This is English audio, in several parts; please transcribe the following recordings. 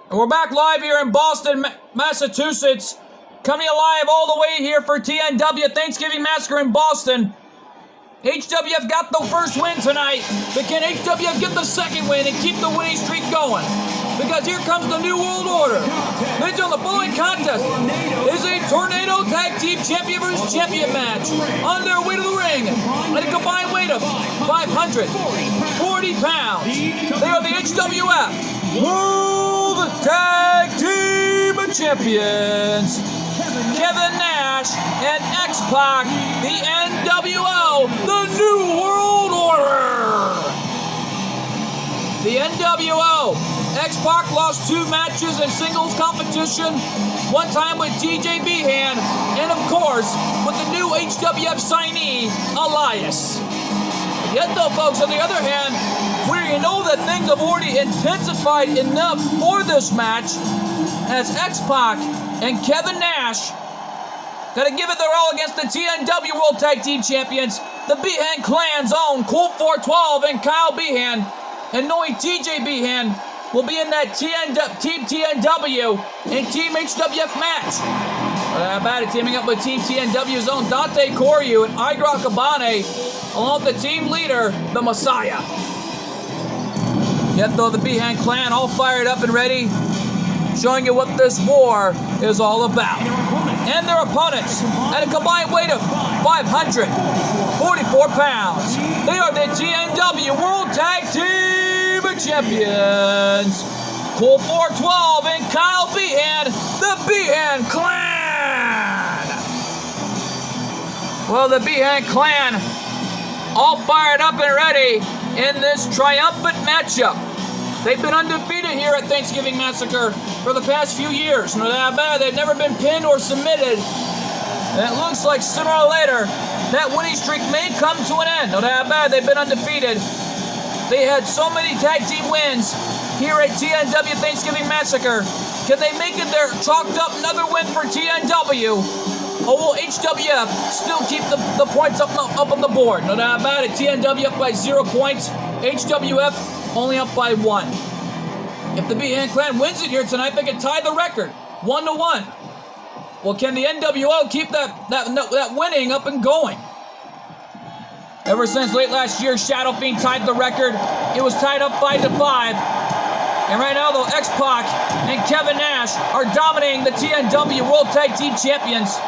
And we're back live here in Boston, Massachusetts. Coming alive all the way here for TNW Thanksgiving Massacre in Boston. HWF got the first win tonight, but can HWF get the second win and keep the winning streak going? Because here comes the New World Order. Ladies on the following contest is a Tornado Tag Team Champion vs. Champion match on their way to the ring at a combined weight of 540 pounds. They are the HWF World Tag Team Champions. Kevin Nash and X-Pac, the NWO, the New World Order. The NWO. X-Pac lost 2 matches in singles competition, one time with TJ Behan, and of course, with the new HWF signee, Elias. Yet though, folks, on the other hand, we know that things have already intensified enough for this match, as X-Pac and Kevin Nash gotta give it their all against the TNW World Tag Team Champions, the Behan Clan's own Colt 412 and Kyle Behan, and knowing TJ Behan will be in that Team TNW and Team HWF match. How about it, teaming up with Team TNW's own Dante Coryu and Igra Cabane, along with the team leader, the Messiah. Yet though the Behan Clan all fired up and ready, showing you what this war is all about. And their opponents at a combined weight of 544 pounds. They are the TNW World Tag Team Champions. Colt 412 and Kyle Behan, the Behan Clan. Well, the Behan Clan all fired up and ready in this triumphant matchup. They've been undefeated here at Thanksgiving Massacre for the past few years. No doubt about it, they've never been pinned or submitted. And it looks like sooner or later, that winning streak may come to an end. No doubt about it, they've been undefeated. They had so many tag team wins here at TNW Thanksgiving Massacre. Can they make it there, chalked up another win for TNW? Or will HWF still keep the points up on the board? No doubt about it, TNW up by 0 points. HWF only up by 1. If the Behan Clan wins it here tonight, they can tie the record, 1-1. Well, can the NWO keep that winning up and going? Ever since late last year, Shadow Fiend tied the record. It was tied up 5-5. And right now, though, X-Pac and Kevin Nash are dominating the TNW World Tag Team Champions.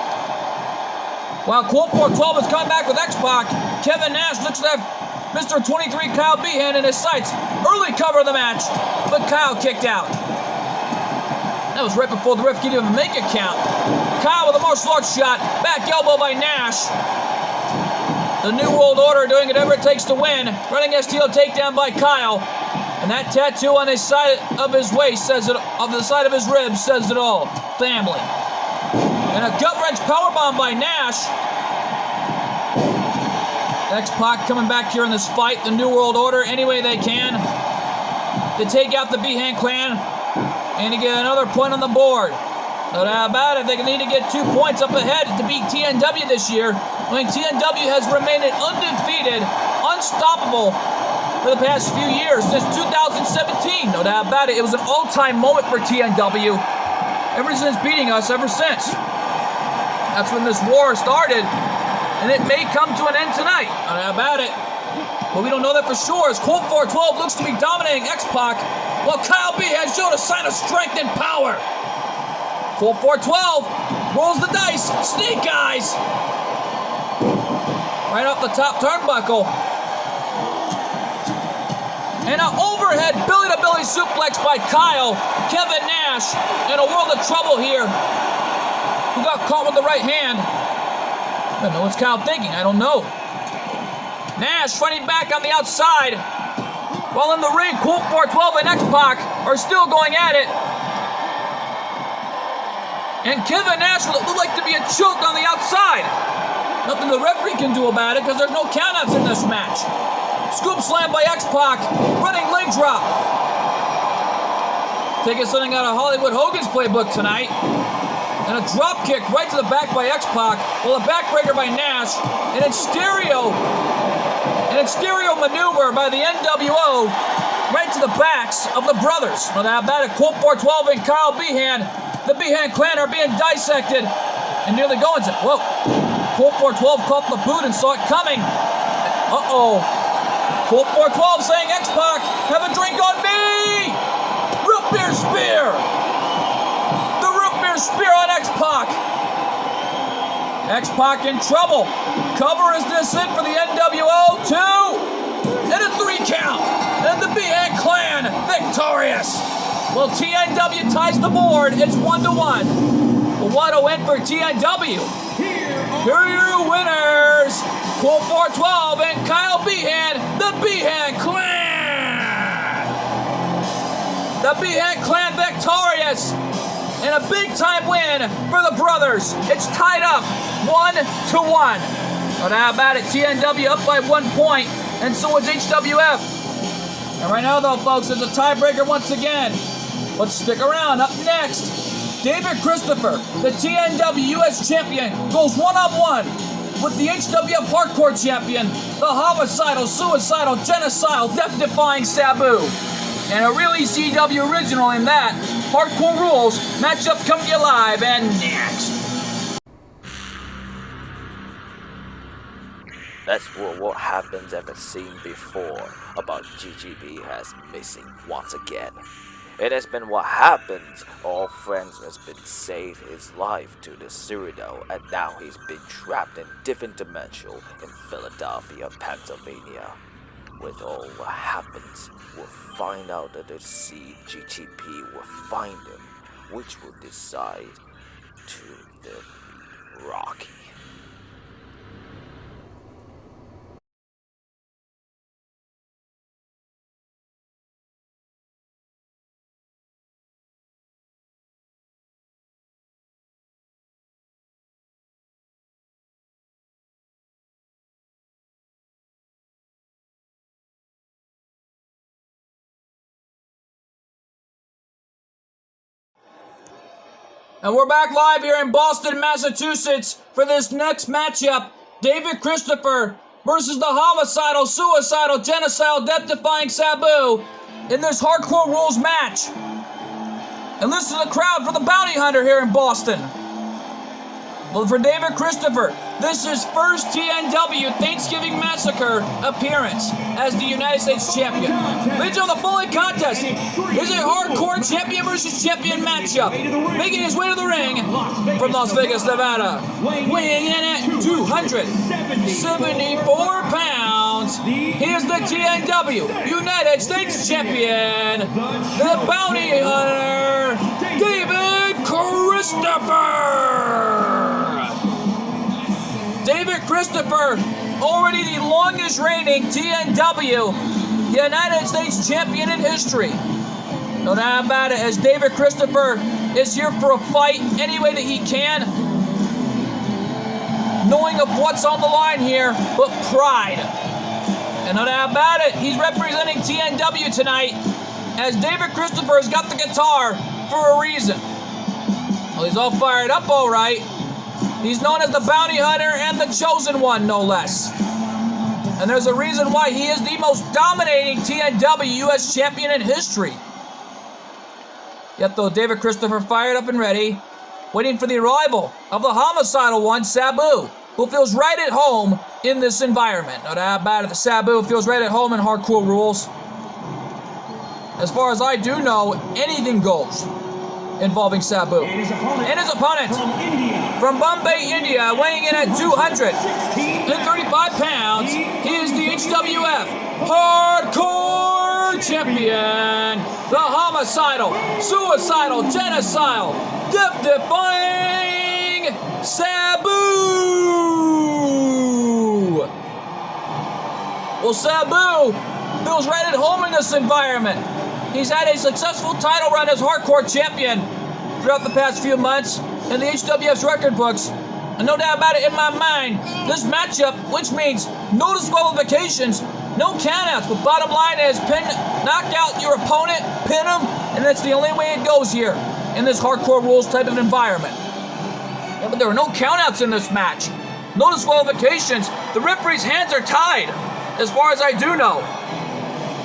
While Colt 412 is coming back with X-Pac, Kevin Nash looks to have Mr. 23 Kyle Behan in his sights. Early cover of the match, but Kyle kicked out. That was right before the ref could even make a count. Kyle with a martial arts shot. Back elbow by Nash. The New World Order doing whatever it takes to win. Running STO takedown by Kyle. And that tattoo on the side of his waist says it, on the side of his ribs says it all. Family. And a gut wrench powerbomb by Nash. X-Pac coming back here in this fight. The New World Order any way they can to take out the Behan Clan and to get another point on the board. No doubt about it, they need to get 2 points up ahead to beat TNW this year. When TNW has remained undefeated, unstoppable for the past few years, since 2017. No doubt about it, it was an all-time moment for TNW. Ever since beating us, ever since. That's when this war started, and it may come to an end tonight. No doubt about it. But we don't know that for sure, as Colt 412 looks to be dominating X-Pac, while Kyle B has shown a sign of strength and power. Colt 412 rolls the dice, snake eyes. Right off the top turnbuckle. And an overhead belly-to-belly suplex by Kyle. Kevin Nash in a world of trouble here. Who got caught with the right hand. I don't know what's Kyle thinking, I don't know. Nash fighting back on the outside. While in the ring, Colt 412 and X-Pac are still going at it. And Kevin Nash would look like to be a choke on the outside. Nothing the referee can do about it because there's no countouts in this match. Scoop slam by X-Pac, running leg drop. Taking something out of Hollywood Hogan's playbook tonight. And a drop kick right to the back by X-Pac. Well, a backbreaker by Nash. And in stereo maneuver by the NWO right to the backs of the brothers. No doubt about it. Colt 412 and Kyle Behan. The Behan clan are being dissected and nearly going to. Whoa. Colt 412 caught the boot and saw it coming. Uh-oh. Colt 412 saying, X-Pac, have a drink on me! Root beer spear! The root beer spear on X-Pac! X-Pac in trouble. Cover is this it for the NWO? 2 and a 3 count. And the Behan clan victorious. Well, TNW ties the board. It's 1-1. Well, what a win for TNW. Here are your winners. Colt 412 and Kyle Behan, the Behan clan. The Behan clan victorious. And a big-time win for the brothers. It's tied up 1-1. But how about it? TNW up by 1 point, and so is HWF. And right now, though, folks, there's a tiebreaker once again. Let's stick around. Up next, David Christopher, the TNW US champion, goes one-on-one with the HWF Hardcore champion, the homicidal, suicidal, genocidal, death-defying Sabu. And a really CW original in that. Hardcore Rules matchup coming to you live and next. That's what happens ever seen before about GGB has missing once again. It has been what happens. All friends has been saved his life to the Cyrano, and now he's been trapped in different dimensional in Philadelphia, Pennsylvania. With all what happens, we'll find out that the CGTP will find him, which will decide to be Rocky. And we're back live here in Boston, Massachusetts for this next matchup. David Christopher versus the homicidal, suicidal, genocidal, death-defying Sabu in this Hardcore Rules match. And this is the crowd for the Bounty Hunter here in Boston. Well, for David Christopher, this is first TNW Thanksgiving Massacre appearance as the United States champion. Leads on the following contest is a hardcore champion versus champion matchup. Making his way to the ring from Las Vegas, Nevada. Weighing in at 274 pounds. He is the TNW United States champion, the Bounty Hunter, David Christopher. David Christopher, already the longest reigning TNW United States champion in history. No doubt about it, as David Christopher is here for a fight any way that he can, knowing of what's on the line here, but pride. And no doubt about it, he's representing TNW tonight, as David Christopher has got the guitar for a reason. Well, he's all fired up all right. He's known as the Bounty Hunter and the Chosen One, no less. And there's a reason why he is the most dominating TNW US champion in history. Yet though, David Christopher fired up and ready, waiting for the arrival of the homicidal one, Sabu, who feels right at home in this environment. No doubt about it, the Sabu feels right at home in Hardcore Rules. As far as I do know, anything goes involving Sabu. And his opponent from Bombay, India, weighing in at 235 pounds, he is the HWF Hardcore Champion, the homicidal, suicidal, genocidal, death-defying Sabu. Well, Sabu feels right at home in this environment. He's had a successful title run as Hardcore Champion throughout the past few months in the HWF's record books. And no doubt about it, in my mind, this matchup, which means no disqualifications, no countouts, but bottom line is knock out your opponent, pin him, and that's the only way it goes here in this Hardcore Rules type of environment. Yeah, but there were no countouts in this match. No disqualifications. The referee's hands are tied, as far as I do know.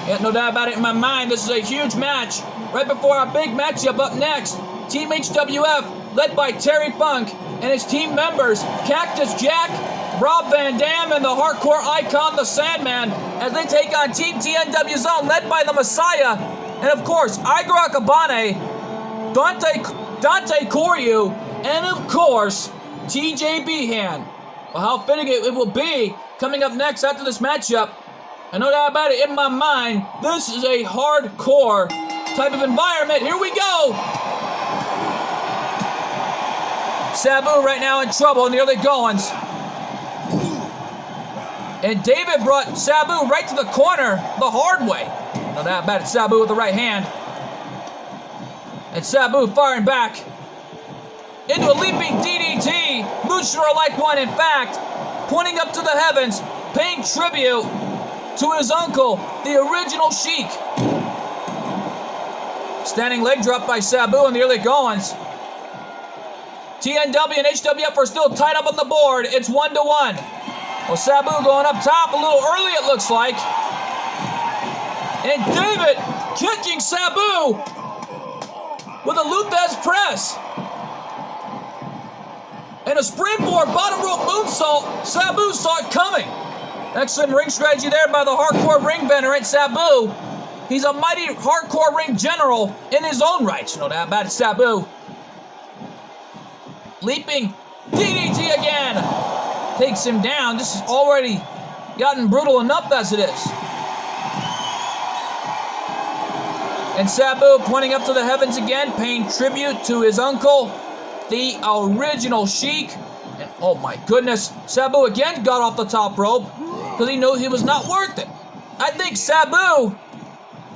Yeah, no doubt about it in my mind. This is a huge match. Right before our big matchup up next, Team HWF, led by Terry Funk and his team members, Cactus Jack, Rob Van Dam, and the hardcore icon, the Sandman, as they take on Team TNW Zone, led by the Messiah, and of course, Igor Akabane, Dante Koryu, and of course, TJ Behan. Well, how fitting it will be coming up next after this matchup. I know that about it in my mind. This is a hardcore type of environment. Here we go. Sabu right now in trouble in the early goings. And David brought Sabu right to the corner the hard way. No doubt about it. Sabu with the right hand. And Sabu firing back into a leaping DDT. Luchador like one, in fact, pointing up to the heavens, paying tribute to his uncle, the original Sheik. Standing leg drop by Sabu in the early goings. TNW and HWF are still tied up on the board. It's 1-1. Well, Sabu going up top a little early, it looks like. And David kicking Sabu with a Luthez press. And a springboard bottom rope moonsault. Sabu saw it coming. Excellent ring strategy there by the hardcore ring veteran, Sabu. He's a mighty hardcore ring general in his own right. No doubt about it, Sabu. Leaping DDT again. Takes him down. This has already gotten brutal enough as it is. And Sabu pointing up to the heavens again, paying tribute to his uncle, the original Sheik. And oh my goodness, Sabu again got off the top rope because he knew he was not worth it. I think Sabu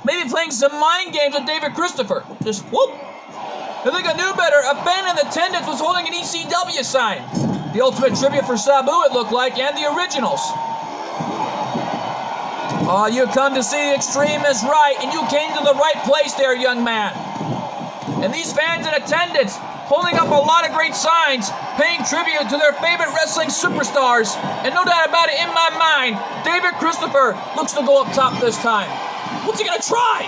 maybe playing some mind games with David Christopher. Just whoop. I think I knew better. A fan in attendance was holding an ECW sign. The ultimate tribute for Sabu, it looked like, and the originals. Oh, you come to see the Extreme is right, and you came to the right place there, young man. And these fans in attendance, holding up a lot of great signs, paying tribute to their favorite wrestling superstars. And no doubt about it, in my mind, David Christopher looks to go up top this time. What's he gonna try?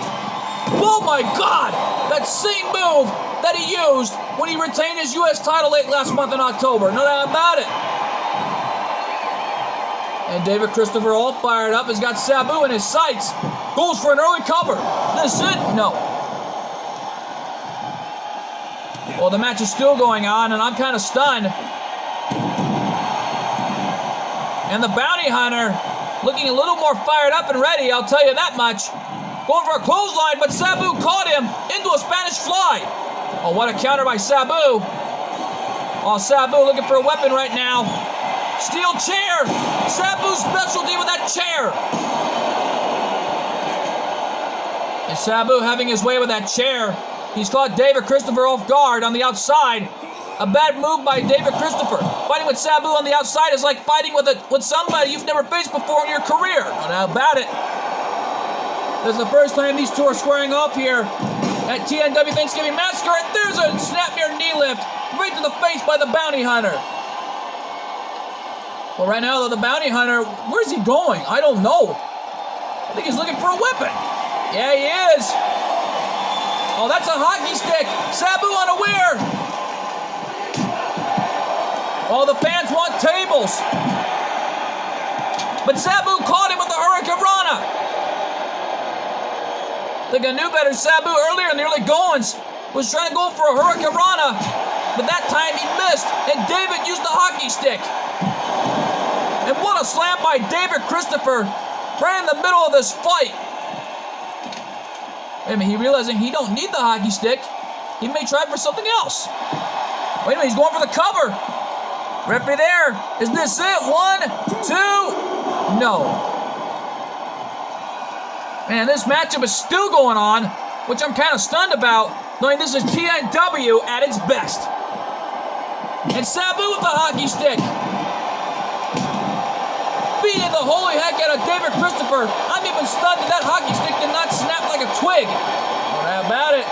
Oh my God! That same move that he used when he retained his U.S. title late last month in October. No doubt about it. And David Christopher all fired up. Has got Sabu in his sights. Goes for an early cover. This it? No. Well, the match is still going on, and I'm kind of stunned. And the Bounty Hunter looking a little more fired up and ready, I'll tell you that much. Going for a clothesline, but Sabu caught him into a Spanish fly. Oh, what a counter by Sabu. Oh, Sabu looking for a weapon right now. Steel chair. Sabu's specialty with that chair. And Sabu having his way with that chair. He's caught David Christopher off guard on the outside. A bad move by David Christopher. Fighting with Sabu on the outside is like fighting with somebody you've never faced before in your career. No doubt about it. This is the first time these two are squaring off here at TNW Thanksgiving Massacre. And there's a snap near knee lift right to the face by the Bounty Hunter. Well, right now, the Bounty Hunter, where's he going? I don't know. I think he's looking for a weapon. Yeah, he is. Oh, that's a hockey stick. Sabu unaware. Oh, the fans want tables. But Sabu caught him with the Hurricane Rana. I think I knew better. Sabu earlier in the early goings was trying to go for a Hurricane Rana, but that time he missed, and David used the hockey stick. And what a slam by David Christopher right in the middle of this fight. Wait a minute, he realizing he don't need the hockey stick. He may try for something else. Wait a minute, he's going for the cover. Referee there. Is this it? 1, 2, no. Man, this matchup is still going on, which I'm kind of stunned about, knowing this is TNW at its best. And Sabu with the hockey stick. Beating the holy heck out of David Christopher. I'm even stunned that hockey stick did not snap like a twig. Well, how about it?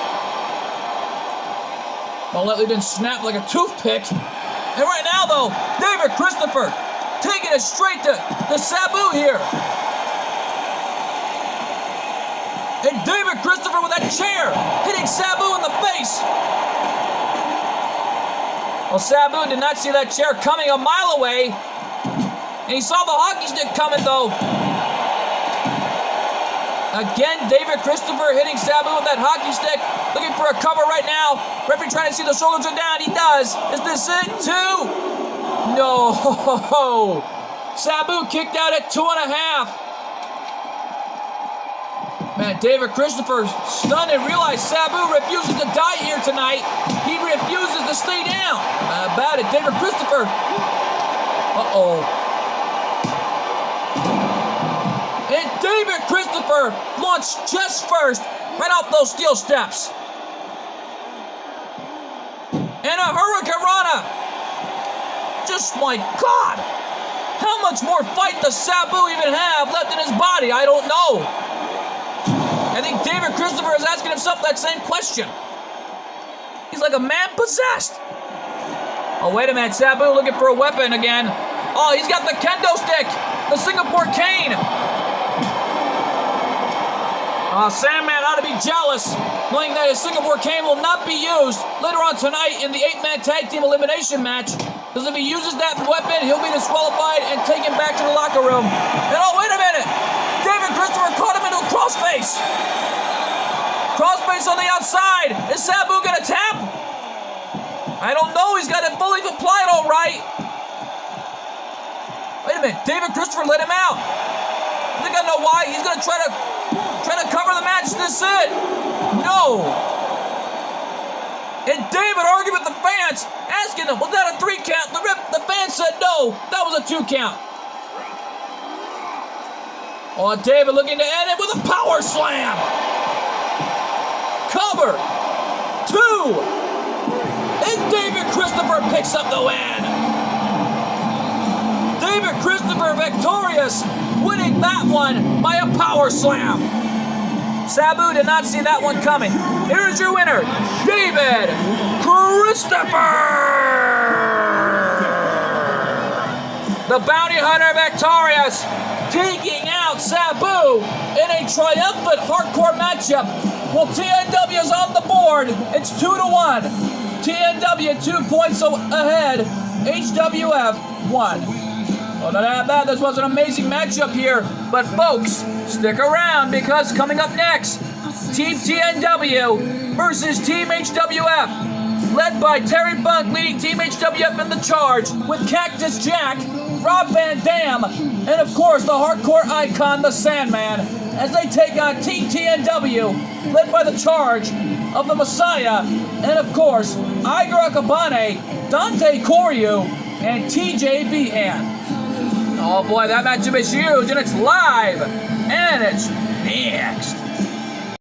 Moletley didn't snap like a toothpick. And right now, though, David Christopher taking it straight to Sabu here. And David Christopher with that chair hitting Sabu in the face. Well, Sabu did not see that chair coming a mile away. And he saw the hockey stick coming, though. Again, David Christopher hitting Sabu with that hockey stick. Looking for a cover right now. Referee trying to see the shoulders are down. He does. Is this it? 2? No. Sabu kicked out at 2.5. Man, David Christopher stunned and realized Sabu refuses to die here tonight. He refuses to stay down. About it, David Christopher. Uh-oh. And David Christopher launched chest first, right off those steel steps. And a hurricanrana. Just my God. How much more fight does Sabu even have left in his body? I don't know. I think David Christopher is asking himself that same question. He's like a man possessed. Oh, wait a minute. Sabu looking for a weapon again. Oh, he's got the kendo stick. The Singapore cane. Sandman ought to be jealous, knowing that his Singapore cane will not be used later on tonight in the 8-man tag team elimination match. Because if he uses that weapon, he'll be disqualified and taken back to the locker room. And oh, wait a minute! David Christopher caught him into a crossface! Crossface on the outside! Is Sabu gonna tap? I don't know, he's got it fully applied all right. Wait a minute, David Christopher let him out. I think I know why. He's gonna try to cover the match. Is this it? No. And David argued with the fans, asking them, was that a 3 count? The fans said no, that was a 2 count. Oh, David looking to end it with a power slam. Cover. 2. And David Christopher picks up the win. David Christopher victorious, winning that one by a power slam. Sabu did not see that one coming. Here's your winner, David Christopher! The Bounty Hunter victorious, taking out Sabu in a triumphant hardcore matchup. Well, TNW is on the board. It's 2-1. TNW 2 points ahead. HWF 1. Well, not bad. This was an amazing matchup here. But folks, stick around because coming up next, Team TNW versus Team HWF. Led by Terry Funk leading Team HWF in the charge with Cactus Jack, Rob Van Dam, and of course the hardcore icon, the Sandman, as they take on Team TNW, led by the charge of the Messiah, and of course, Iger Akabane, Dante Koryu, and TJ Behan. Oh boy, that matchup is huge, and it's live, and it's next.